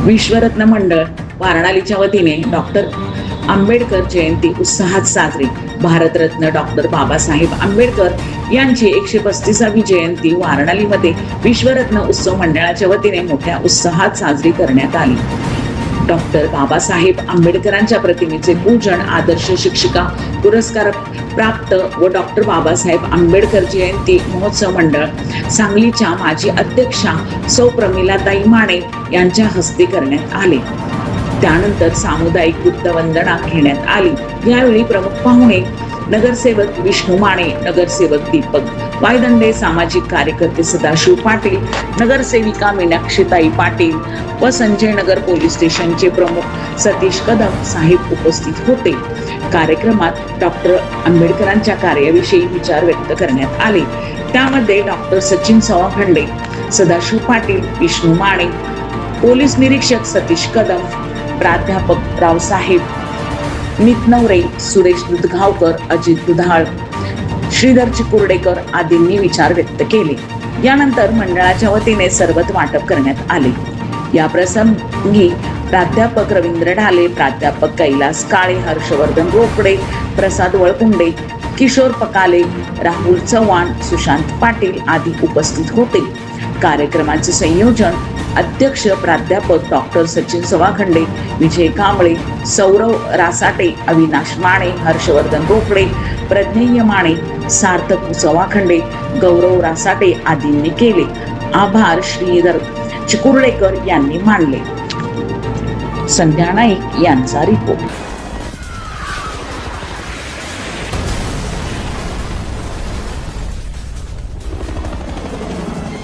विश्वरत्न मंडळ वारणालीच्या वतीने डॉक्टर आंबेडकर जयंती उत्साहात साजरी। भारतरत्न डॉक्टर बाबासाहेब आंबेडकर यांची 135वी जयंती वारणालीमध्ये विश्वरत्न उत्सव मंडळाच्या वतीने मोठ्या उत्साहात साजरी करण्यात आली। डॉक्टर बाबासाहेब आंबेडकरांच्या प्रतिमेचे पूजन, आदर्श शिक्षिका पुरस्कार प्राप्त व डॉक्टर बाबासाहेब आंबेडकर जयंती महोत्सव मंडळ सांगलीच्या माजी अध्यक्षा सौ प्रमिलाताई माने यांच्या हस्ते करण्यात आले। त्यानंतर सामुदायिक बुद्धवंदना घेण्यात आली। यावेळी प्रमुख पाहुणे नगरसेवक विष्णू माने, नगरसेवक दीपक वायदंडे, सामाजिक कार्यकर्ते सदाशिव पाटील, नगरसेविका मीनाक्षीताई पाटील व संजय नगर पोलीस स्टेशनचे प्रमुख सतीश कदम साहेब उपस्थित होते। कार्यक्रमात डॉक्टर आंबेडकरांच्या कार्याविषयी विचार व्यक्त करण्यात आले। त्यामध्ये डॉक्टर सचिन सवाखंडे, सदाशिव पाटील, विष्णू माने, पोलीस निरीक्षक सतीश कदम, प्राध्यापक रावसाहेब नितनवरे, सुरेश दुधगावकर, अजित दुधाळ, श्रीधर चिकुर्डेकर आदींनी विचार व्यक्त केले। यानंतर मंडळाच्या वतीने सरबत वाटप करण्यात आले। या प्रसंगी प्राध्यापक रवींद्र ढाले, प्राध्यापक कैलास काळे, हर्षवर्धन रोकडे, प्रसाद वळकुंडे, किशोर पकाले, राहुल चव्हाण, सुशांत पाटील आदी उपस्थित होते। कार्यक्रमाचे संयोजन अध्यक्ष प्राध्यापक डॉक्टर सचिन सवाखंडे, विजय कांबळे, सौरव रासाटे, अविनाश माने, हर्षवर्धन रोकडे, प्रज्ञेय माने, सार्थक सवाखंडे, गौरव रासाटे आदींनी केले। आभार श्रीधर चिकुर्डेकर यांनी मानले। संध्या नाईक यांचा रिपोर्ट।